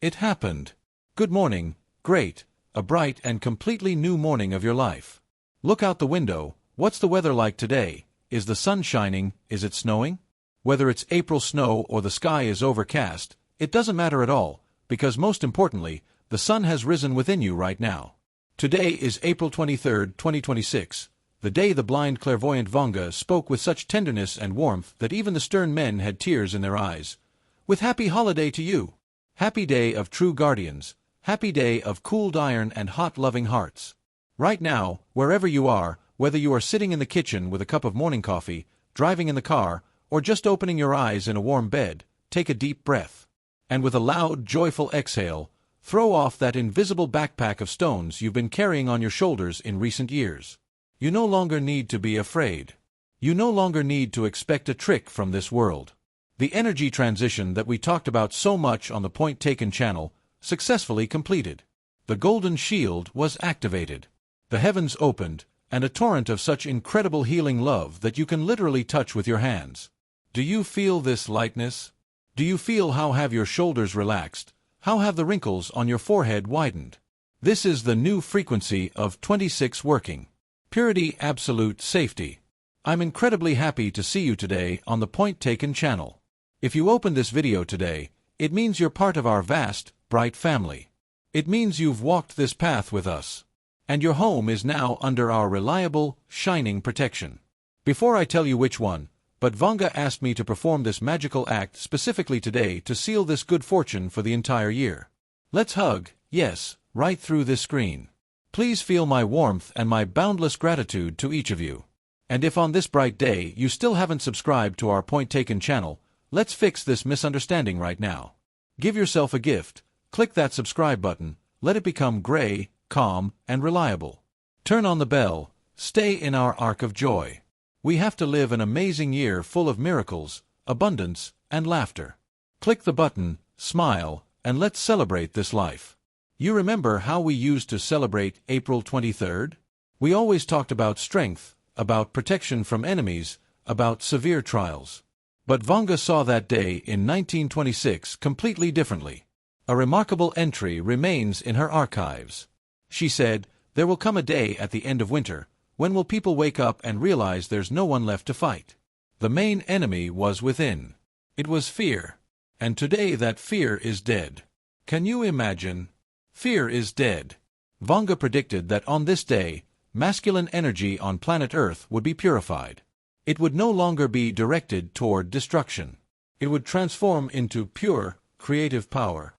It happened. Good morning, great, a bright and completely new morning of your life. Look out the window, what's the weather like today? Is the sun shining, is it snowing? Whether it's April snow or the sky is overcast, it doesn't matter at all, because most importantly, the sun has risen within you right now. Today is April 23rd, 2026, the day the blind clairvoyant Vanga spoke with such tenderness and warmth that even the stern men had tears in their eyes. With happy holiday to you! Happy day of true guardians, happy day of cooled iron and hot loving hearts. Right now, wherever you are, whether you are sitting in the kitchen with a cup of morning coffee, driving in the car, or just opening your eyes in a warm bed, take a deep breath. And with a loud, joyful exhale, throw off that invisible backpack of stones you've been carrying on your shoulders in recent years. You no longer need to be afraid. You no longer need to expect a trick from this world. The energy transition that we talked about so much on the Point Taken channel successfully completed. The golden shield was activated. The heavens opened, and a torrent of such incredible healing love that you can literally touch with your hands. Do you feel this lightness? Do you feel how have your shoulders relaxed? How have the wrinkles on your forehead widened? This is the new frequency of 26 working. Purity, absolute safety. I'm incredibly happy to see you today on the Point Taken channel. If you opened this video today, it means you're part of our vast, bright family. It means you've walked this path with us. And your home is now under our reliable, shining protection. Before I tell you which one, but Vanga asked me to perform this magical act specifically today to seal this good fortune for the entire year. Let's hug, yes, right through this screen. Please feel my warmth and my boundless gratitude to each of you. And if on this bright day you still haven't subscribed to our Point Taken channel, let's fix this misunderstanding right now. Give yourself a gift, click that subscribe button, let it become gray, calm, and reliable. Turn on the bell, stay in our arc of joy. We have to live an amazing year full of miracles, abundance, and laughter. Click the button, smile, and let's celebrate this life. You remember how we used to celebrate April 23rd? We always talked about strength, about protection from enemies, about severe trials. But Vanga saw that day in 1926 completely differently. A remarkable entry remains in her archives. She said, "There will come a day at the end of winter, when will people wake up and realize there's no one left to fight? The main enemy was within. It was fear. And today that fear is dead." Can you imagine? Fear is dead. Vanga predicted that on this day, masculine energy on planet Earth would be purified. It would no longer be directed toward destruction. It would transform into pure, creative power.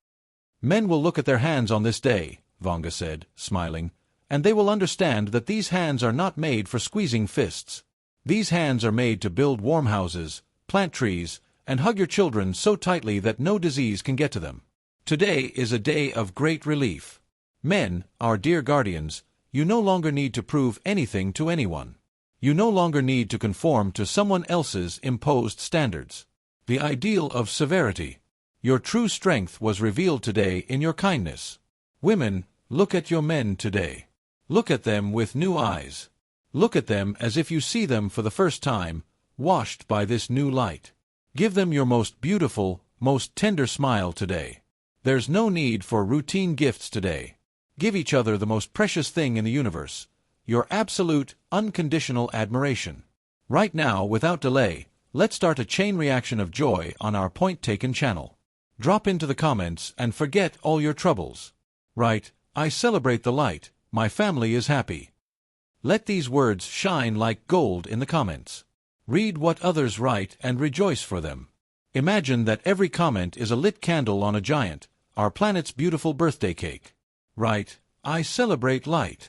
Men will look at their hands on this day, Vanga said, smiling, and they will understand that these hands are not made for squeezing fists. These hands are made to build warm houses, plant trees, and hug your children so tightly that no disease can get to them. Today is a day of great relief. Men, our dear guardians, you no longer need to prove anything to anyone. You no longer need to conform to someone else's imposed standards. The ideal of severity. Your true strength was revealed today in your kindness. Women, look at your men today. Look at them with new eyes. Look at them as if you see them for the first time, washed by this new light. Give them your most beautiful, most tender smile today. There's no need for routine gifts today. Give each other the most precious thing in the universe, your absolute, unconditional admiration. Right now, without delay, let's start a chain reaction of joy on our Point Taken channel. Drop into the comments and forget all your troubles. Right, I celebrate the light, my family is happy. Let these words shine like gold in the comments. Read what others write and rejoice for them. Imagine that every comment is a lit candle on a giant, our planet's beautiful birthday cake. Right, I celebrate light.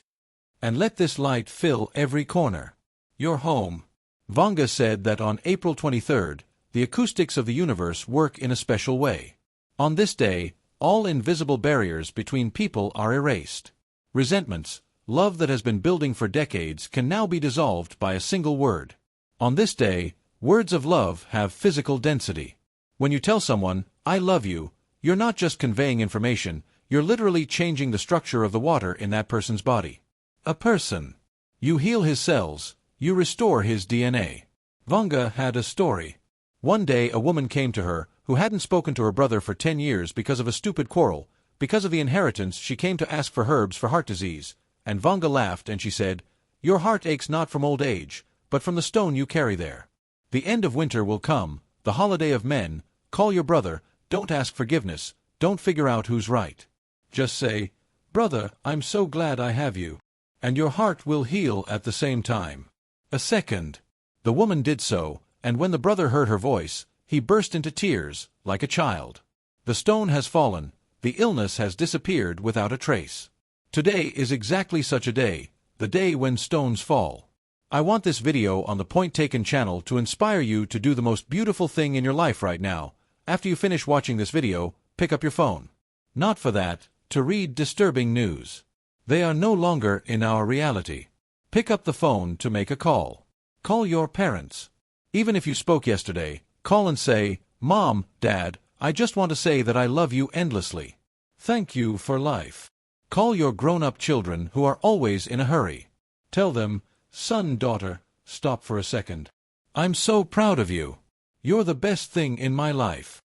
And let this light fill every corner. Your home. Vanga said that on April 23rd, the acoustics of the universe work in a special way. On this day, all invisible barriers between people are erased. Resentments, love that has been building for decades can now be dissolved by a single word. On this day, words of love have physical density. When you tell someone, "I love you," you're not just conveying information, you're literally changing the structure of the water in that person's body. A person. You heal his cells, you restore his DNA. Vanga had a story. One day a woman came to her, who hadn't spoken to her brother for 10 years because of a stupid quarrel. Because of the inheritance, she came to ask for herbs for heart disease, and Vanga laughed and she said, "Your heart aches not from old age, but from the stone you carry there. The end of winter will come, the holiday of men. Call your brother, don't ask forgiveness, don't figure out who's right. Just say, 'Brother, I'm so glad I have you.' And your heart will heal at the same time." A second. The woman did so, and when the brother heard her voice, he burst into tears, like a child. The stone has fallen, the illness has disappeared without a trace. Today is exactly such a day, the day when stones fall. I want this video on the Point Taken channel to inspire you to do the most beautiful thing in your life right now. After you finish watching this video, pick up your phone. Not for that, to read disturbing news. They are no longer in our reality. Pick up the phone to make a call. Call your parents. Even if you spoke yesterday, call and say, "Mom, Dad, I just want to say that I love you endlessly. Thank you for life." Call your grown-up children who are always in a hurry. Tell them, "Son, daughter, stop for a second. I'm so proud of you. You're the best thing in my life."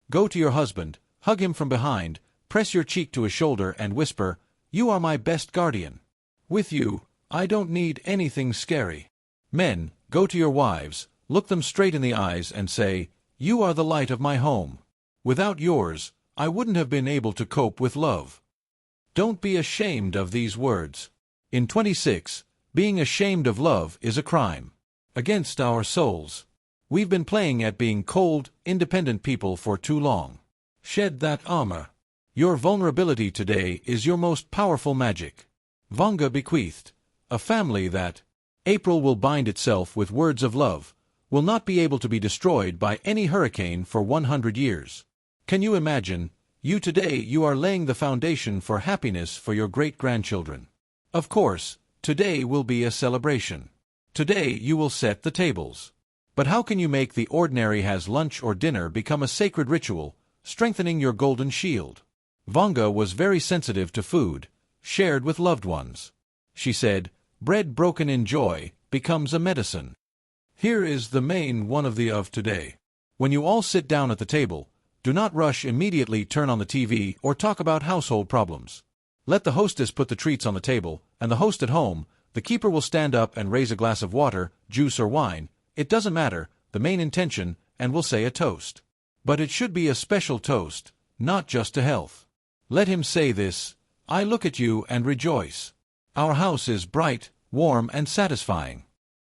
Go to your husband, hug him from behind, press your cheek to his shoulder and whisper, "You are my best guardian. With you, I don't need anything scary." Men, go to your wives, look them straight in the eyes and say, "You are the light of my home. Without yours, I wouldn't have been able to cope with love." Don't be ashamed of these words. In 26, being ashamed of love is a crime against our souls. We've been playing at being cold, independent people for too long. Shed that armor. Your vulnerability today is your most powerful magic. Vanga bequeathed a family that April will bind itself with words of love, will not be able to be destroyed by any hurricane for 100 years. Can you imagine? You are laying the foundation for happiness for your great-grandchildren. Of course, today will be a celebration. Today you will set the tables. But how can you make the ordinary has lunch or dinner become a sacred ritual, strengthening your golden shield? Vanga was very sensitive to food, shared with loved ones. She said, "Bread broken in joy becomes a medicine." Here is the main one of today. When you all sit down at the table, do not rush immediately turn on the TV or talk about household problems. Let the hostess put the treats on the table, and the host at home, the keeper will stand up and raise a glass of water, juice or wine, it doesn't matter, the main intention, and will say a toast. But it should be a special toast, not just to health. Let him say this, "I look at you and rejoice. Our house is bright, warm and satisfying.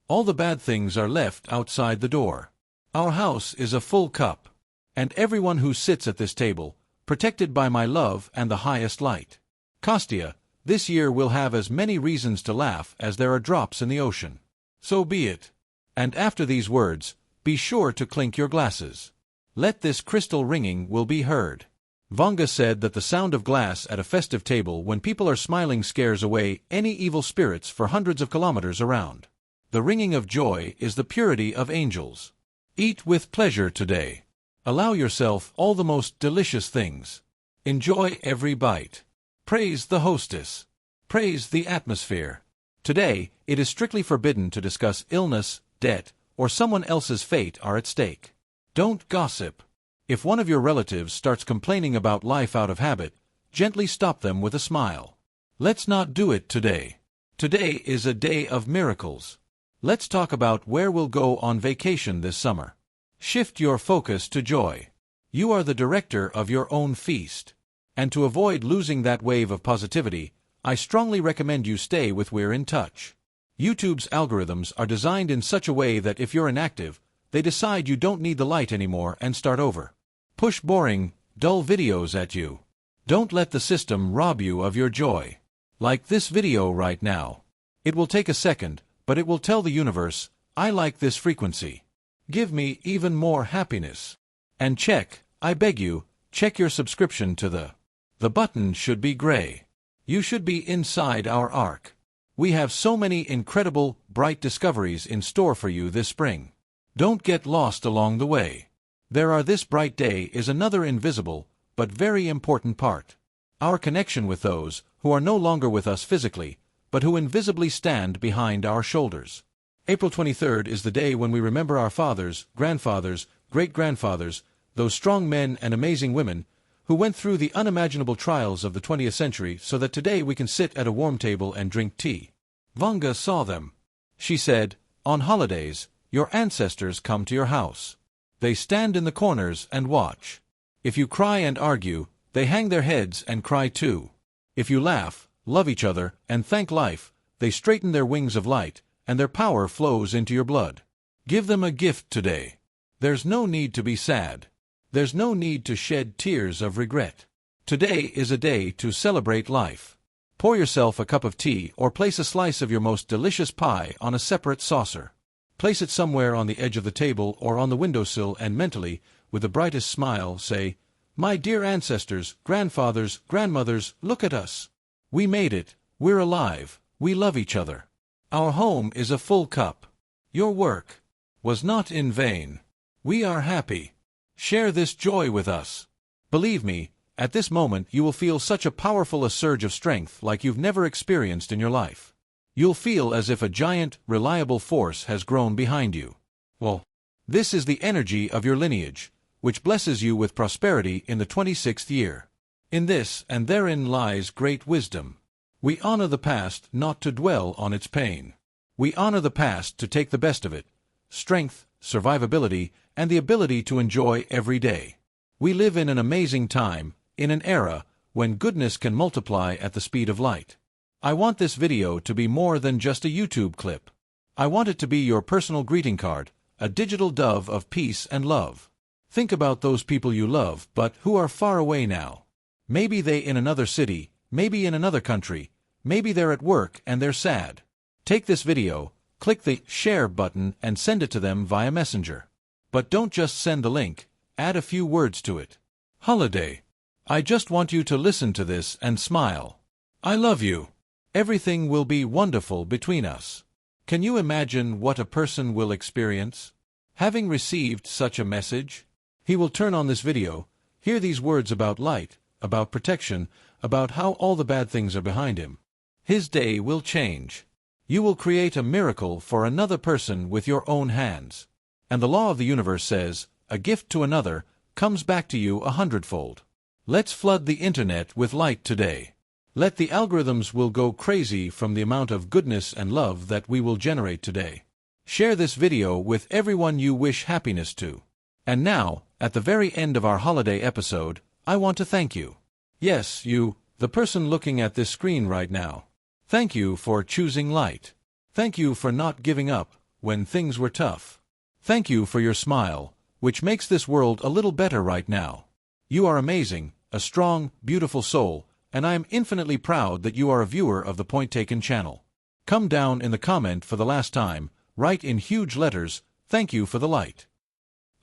All the bad things are left outside the door. Our house is a full cup. And everyone who sits at this table, protected by my love and the highest light. Kostya, this year we'll have as many reasons to laugh as there are drops in the ocean. So be it." And after these words, be sure to clink your glasses. Let this crystal ringing will be heard. Vanga said that the sound of glass at a festive table when people are smiling scares away any evil spirits for hundreds of kilometers around. The ringing of joy is the purity of angels. Eat with pleasure today. Allow yourself all the most delicious things. Enjoy every bite. Praise the hostess. Praise the atmosphere. Today, it is strictly forbidden to discuss illness, debt, or someone else's fate are at stake. Don't gossip. If one of your relatives starts complaining about life out of habit, gently stop them with a smile. Let's not do it today. Today is a day of miracles. Let's talk about where we'll go on vacation this summer. Shift your focus to joy. You are the director of your own feast. And to avoid losing that wave of positivity, I strongly recommend you stay with We're in Touch. YouTube's algorithms are designed in such a way that if you're inactive, they decide you don't need the light anymore and start over. Push boring, dull videos at you. Don't let the system rob you of your joy. Like this video right now. It will take a second, but it will tell the universe, "I like this frequency. Give me even more happiness." And check, I beg you, check your subscription to the button should be gray. You should be inside our ark. We have so many incredible, bright discoveries in store for you this spring. Don't get lost along the way. This bright day is another invisible, but very important part. Our connection with those who are no longer with us physically, but who invisibly stand behind our shoulders. April 23rd is the day when we remember our fathers, grandfathers, great-grandfathers, those strong men and amazing women who went through the unimaginable trials of the 20th century so that today we can sit at a warm table and drink tea. Vanga saw them. She said, "On holidays, your ancestors come to your house. They stand in the corners and watch. If you cry and argue, they hang their heads and cry too. If you laugh, love each other, and thank life, they straighten their wings of light, and their power flows into your blood. Give them a gift today. There's no need to be sad. There's no need to shed tears of regret. Today is a day to celebrate life. Pour yourself a cup of tea or place a slice of your most delicious pie on a separate saucer. Place it somewhere on the edge of the table or on the windowsill and mentally, with the brightest smile, say, 'My dear ancestors, grandfathers, grandmothers, look at us. We made it. We're alive. We love each other. Our home is a full cup. Your work was not in vain. We are happy. Share this joy with us.' Believe me, at this moment you will feel such a powerful surge of strength like you've never experienced in your life. You'll feel as if a giant, reliable force has grown behind you. Well, this is the energy of your lineage, which blesses you with prosperity in the 26th year. In this and therein lies great wisdom. We honor the past not to dwell on its pain. We honor the past to take the best of it, strength, survivability, and the ability to enjoy every day. We live in an amazing time, in an era when goodness can multiply at the speed of light. I want this video to be more than just a YouTube clip. I want it to be your personal greeting card, a digital dove of peace and love. Think about those people you love but who are far away now. Maybe they in another city, maybe in another country, maybe they're at work and they're sad. Take this video, click the share button and send it to them via Messenger. But don't just send the link, add a few words to it. Holiday. I just want you to listen to this and smile. I love you. Everything will be wonderful between us. Can you imagine what a person will experience? Having received such a message, he will turn on this video, hear these words about light, about protection, about how all the bad things are behind him. His day will change. You will create a miracle for another person with your own hands. And the law of the universe says, a gift to another comes back to you 100-fold. Let's flood the internet with light today. Let the algorithms will go crazy from the amount of goodness and love that we will generate today. Share this video with everyone you wish happiness to. And now, at the very end of our holiday episode, I want to thank you. Yes, you, the person looking at this screen right now. Thank you for choosing light. Thank you for not giving up when things were tough. Thank you for your smile, which makes this world a little better right now. You are amazing, a strong, beautiful soul, and I am infinitely proud that you are a viewer of the Point Taken channel. Come down in the comment for the last time, write in huge letters, "Thank you for the light."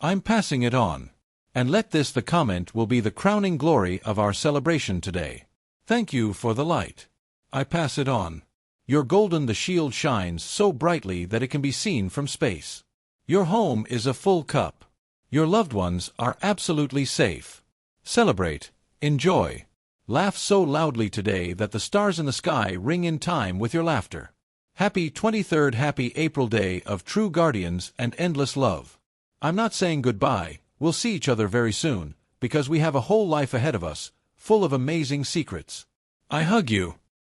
I'm passing it on. And let this the comment will be the crowning glory of our celebration today. Thank you for the light. I pass it on. Your golden the shield shines so brightly that it can be seen from space. Your home is a full cup. Your loved ones are absolutely safe. Celebrate, enjoy, laugh so loudly today that the stars in the sky ring in time with your laughter. Happy 23rd Happy April Day of true guardians and endless love. I'm not saying goodbye, we'll see each other very soon, because we have a whole life ahead of us, full of amazing secrets. I hug you.